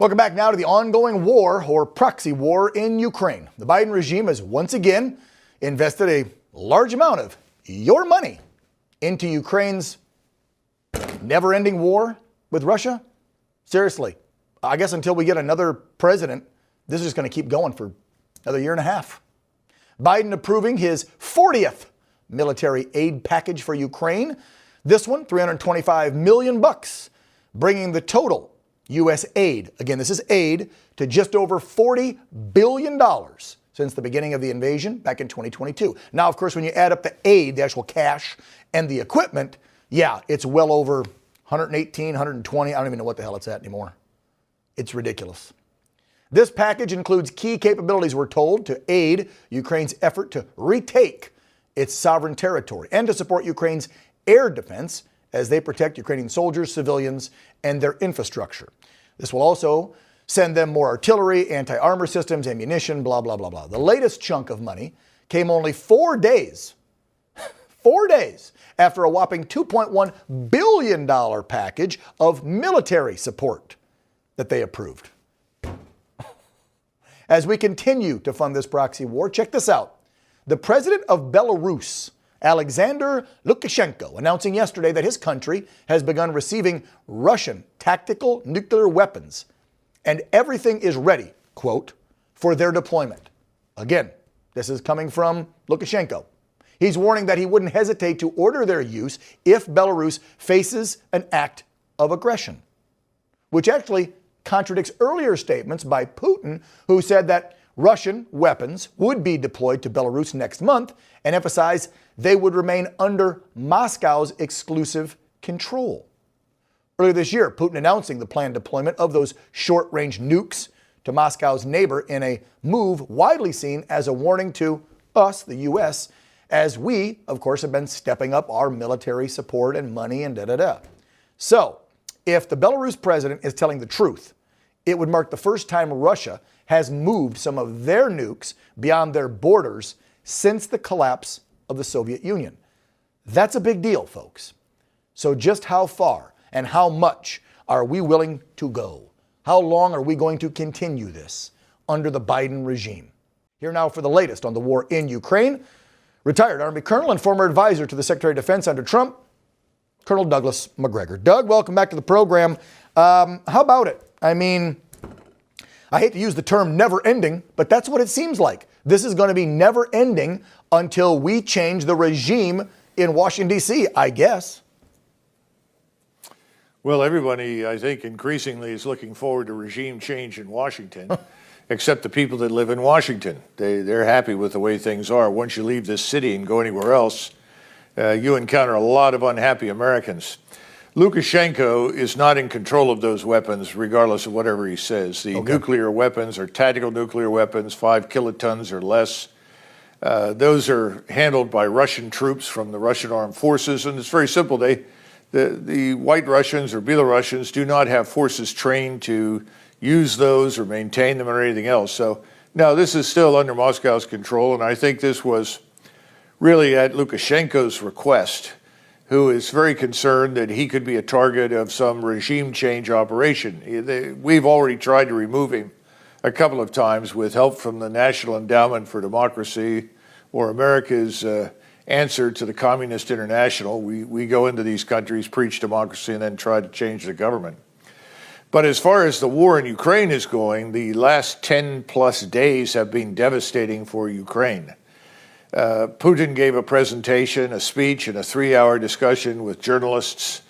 Welcome back now to the ongoing war or proxy war in Ukraine. The Biden regime has once again invested a large amount of your money into Ukraine's never-ending war with Russia. Seriously, I guess until we get another president, this is just going to keep going for another year and a half. Biden approving his 40th military aid package for Ukraine. This one, $325 million, bringing the total U.S. aid, again, this is aid, to just over $40 billion since the beginning of the invasion back in 2022. Now, of course, when you add up the aid, the actual cash, and the equipment, yeah, it's well over 118, 120. I don't even know what the hell it's at anymore. It's ridiculous. This package includes key capabilities, we're told, to aid Ukraine's effort to retake its sovereign territory and to support Ukraine's air defense as they protect Ukrainian soldiers, civilians, and their infrastructure. This will also send them more artillery, anti-armor systems, ammunition, blah, blah, blah, blah. The latest chunk of money came only 4 days, 4 days after a whopping $2.1 billion package of military support that they approved. As we continue to fund this proxy war, check this out. The president of Belarus, Alexander Lukashenko, announcing yesterday that his country has begun receiving Russian tactical nuclear weapons and everything is ready, quote, for their deployment. Again, this is coming from Lukashenko. He's warning that he wouldn't hesitate to order their use if Belarus faces an act of aggression, which actually contradicts earlier statements by Putin, who said that Russian weapons would be deployed to Belarus next month and emphasized they would remain under Moscow's exclusive control. Earlier this year, Putin announcing the planned deployment of those short-range nukes to Moscow's neighbor in a move widely seen as a warning to us, the U.S., as we, of course, have been stepping up our military support and money and da-da-da. So, if the Belarus president is telling the truth, it would mark the first time Russia has moved some of their nukes beyond their borders since the collapse of the Soviet Union. That's a big deal, folks. So just how far and how much are we willing to go? How long are we going to continue this under the Biden regime? Here now for the latest on the war in Ukraine, retired Army Colonel and former advisor to the Secretary of Defense under Trump, Colonel Douglas McGregor. Doug, welcome back to the program. How about it? I mean, I hate to use the term never ending, but that's what it seems like. This is going to be never ending until we change the regime in Washington, D.C., I guess. Well, everybody, I think, increasingly is looking forward to regime change in Washington, except the people that live in Washington. They're happy with the way things are. Once you leave this city and go anywhere else, you encounter a lot of unhappy Americans. Lukashenko is not in control of those weapons, regardless of whatever he says. The nuclear weapons are tactical nuclear weapons, 5 kilotons or less. Those are handled by Russian troops from the Russian armed forces, and it's very simple. The white Russians or Belarusians do not have forces trained to use those or maintain them or anything else. So, no, this is still under Moscow's control, and I think this was really at Lukashenko's request, who is very concerned that he could be a target of some regime change operation. We've already tried to remove him a couple of times with help from the National Endowment for Democracy or America's answer to the Communist International. We go into these countries, preach democracy, and then try to change the government. But as far as the war in Ukraine is going, the last 10 plus days have been devastating for Ukraine. Putin gave a presentation, a speech, and a 3-hour discussion with journalists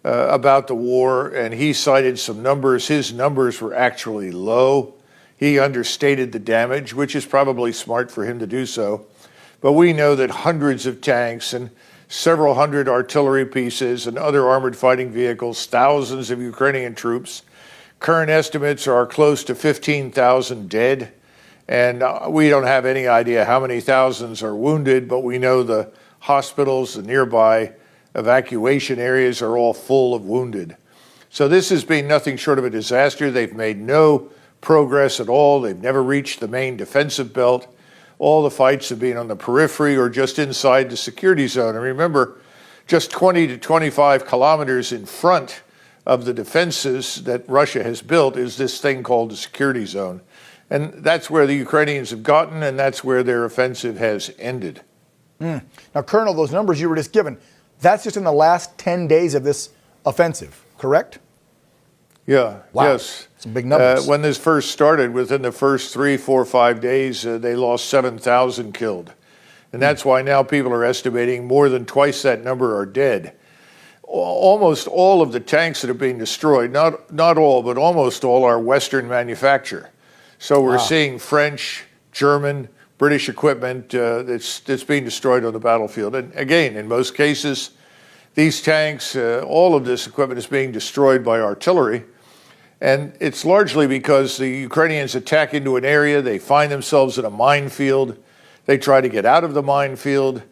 about the war, and he cited some numbers. His numbers were actually low. He understated the damage, which is probably smart for him to do so. But we know that hundreds of tanks and several hundred artillery pieces and other armored fighting vehicles, thousands of Ukrainian troops. Current estimates are close to 15,000 dead. And we don't have any idea how many thousands are wounded, but we know the hospitals, the nearby evacuation areas are all full of wounded. So this has been nothing short of a disaster. They've made no progress at all. They've never reached the main defensive belt. All the fights have been on the periphery or just inside the security zone. And remember, just 20 to 25 kilometers in front of the defenses that Russia has built is this thing called the security zone. And that's where the Ukrainians have gotten, and that's where their offensive has ended. Now, Colonel, those numbers you were just given, that's just in the last 10 days of this offensive, correct? Yeah, wow. Yes. Some big numbers. When this first started, within the first 3, 4, 5 days, they lost 7,000 killed. And that's why now people are estimating more than twice that number are dead. Almost all of the tanks that are being destroyed, not all, but almost all, are Western manufacture. So we're seeing French, German, British equipment that's being destroyed on the battlefield. And again, in most cases, these tanks, all of this equipment is being destroyed by artillery. And it's largely because the Ukrainians attack into an area, they find themselves in a minefield, they try to get out of the minefield,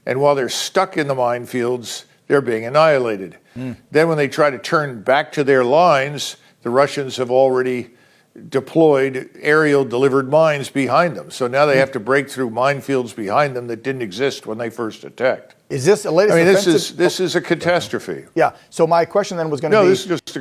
and while they're stuck in the minefields, they're being annihilated. Then when they try to turn back to their lines, the Russians have already deployed aerial delivered mines behind them. So now they have to break through minefields behind them that didn't exist when they first attacked. Is this the latest offensive? This is a catastrophe. Yeah. So my question then was going to be, this is just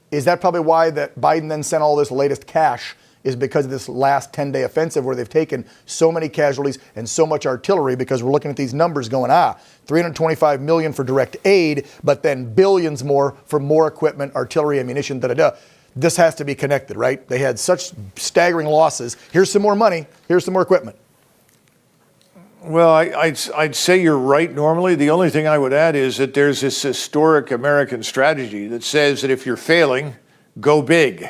is that probably why that Biden then sent all this latest cash, is because of this last 10-day offensive where they've taken so many casualties and so much artillery, because we're looking at these numbers going, $325 million for direct aid, but then billions more for more equipment, artillery, ammunition, da-da-da. This has to be connected, right? They had such staggering losses. Here's some more money. Here's some more equipment. Well, I'd say you're right normally. The only thing I would add is that there's this historic American strategy that says that if you're failing, go big.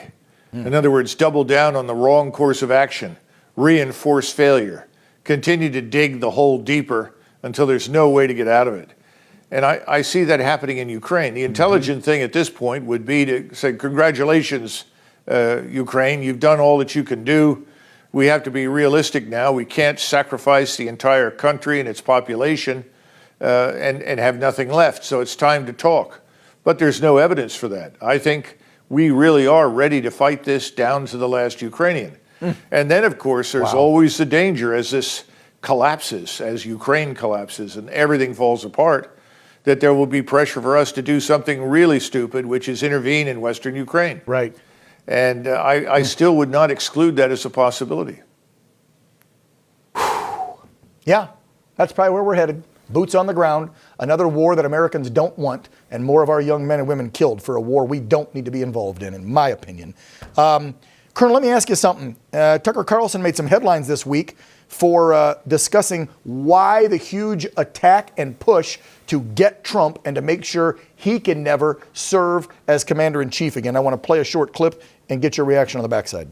In other words, double down on the wrong course of action, reinforce failure, continue to dig the hole deeper until there's no way to get out of it. And I see that happening in Ukraine. The intelligent thing at this point would be to say, congratulations, Ukraine, you've done all that you can do. We have to be realistic now. We can't sacrifice the entire country and its population and have nothing left. So it's time to talk. But there's no evidence for that. I think we really are ready to fight this down to the last Ukrainian. And then, of course, there's always the danger as this collapses, as Ukraine collapses and everything falls apart, that there will be pressure for us to do something really stupid, which is intervene in Western Ukraine. Right. And I still would not exclude that as a possibility. Yeah, that's probably where we're headed. Boots on the ground, another war that Americans don't want, and more of our young men and women killed for a war we don't need to be involved in my opinion. Colonel, let me ask you something. Tucker Carlson made some headlines this week for discussing why the huge attack and push to get Trump and to make sure he can never serve as commander-in-chief again. I want to play a short clip and get your reaction on the backside.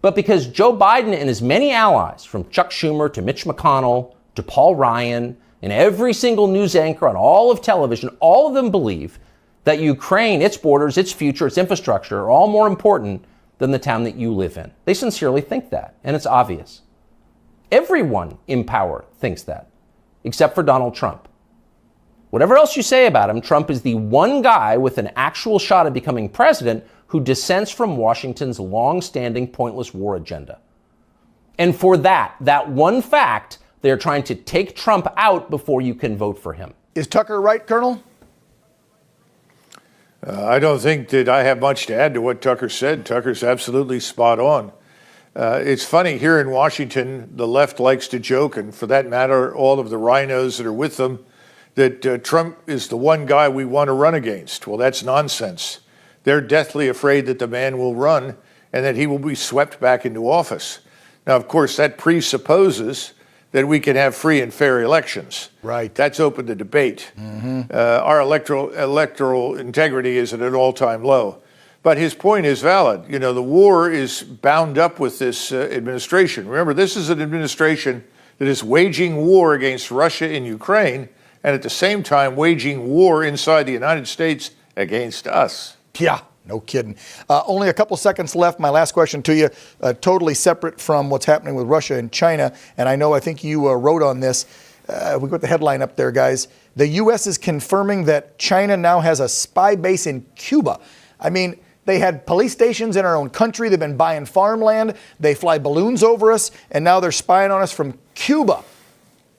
But because Joe Biden and his many allies, from Chuck Schumer to Mitch McConnell to Paul Ryan and every single news anchor on all of television, all of them believe that Ukraine, its borders, its future, its infrastructure are all more important than the town that you live in. They sincerely think that, and it's obvious. Everyone in power thinks that, except for Donald Trump. Whatever else you say about him, Trump is the one guy with an actual shot at becoming president who dissents from Washington's long-standing pointless war agenda. And for that one fact, they're trying to take Trump out before you can vote for him. Is Tucker right, Colonel? I don't think that I have much to add to what Tucker said. Tucker's absolutely spot on. It's funny, here in Washington, the left likes to joke, and for that matter, all of the rhinos that are with them, that Trump is the one guy we want to run against. Well, that's nonsense. They're deathly afraid that the man will run and that he will be swept back into office. Now, of course, that presupposes that we can have free and fair elections. Right. That's open to debate. Our electoral integrity is at an all-time low. But his point is valid. You know, the war is bound up with this administration. Remember, this is an administration that is waging war against Russia in Ukraine and at the same time waging war inside the United States against us. Yeah, no kidding. Only a couple seconds left. My last question to you, totally separate from what's happening with Russia and China. And I think you wrote on this. We got the headline up there, guys. The U.S. is confirming that China now has a spy base in Cuba. I mean, they had police stations in our own country. They've been buying farmland. They fly balloons over us. And now they're spying on us from Cuba.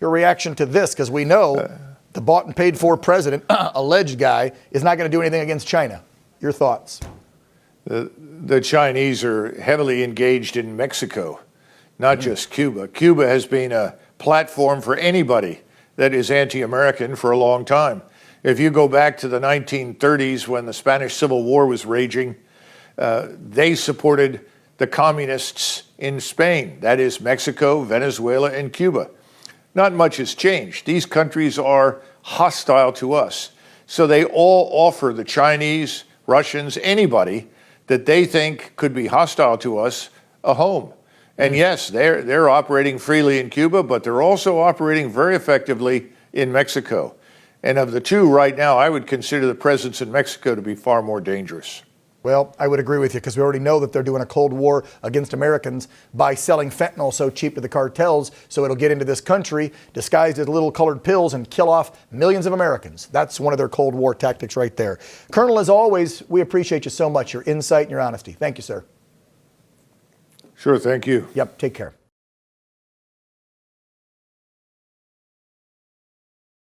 Your reaction to this? Because we know the bought and paid for president, alleged guy, is not going to do anything against China. Your thoughts? The Chinese are heavily engaged in Mexico, not just Cuba. Cuba has been a platform for anybody that is anti-American for a long time. If you go back to the 1930s when the Spanish Civil War was raging, they supported the communists in Spain, that is Mexico, Venezuela, and Cuba. Not much has changed. These countries are hostile to us. So they all offer the Chinese, Russians, anybody that they think could be hostile to us a home. And yes, they're operating freely in Cuba, but they're also operating very effectively in Mexico. And of the two right now, I would consider the presence in Mexico to be far more dangerous. Well, I would agree with you because we already know that they're doing a Cold War against Americans by selling fentanyl so cheap to the cartels so it'll get into this country disguised as little colored pills and kill off millions of Americans. That's one of their Cold War tactics right there. Colonel, as always, we appreciate you so much, your insight and your honesty. Thank you, sir. Sure, thank you. Yep, take care.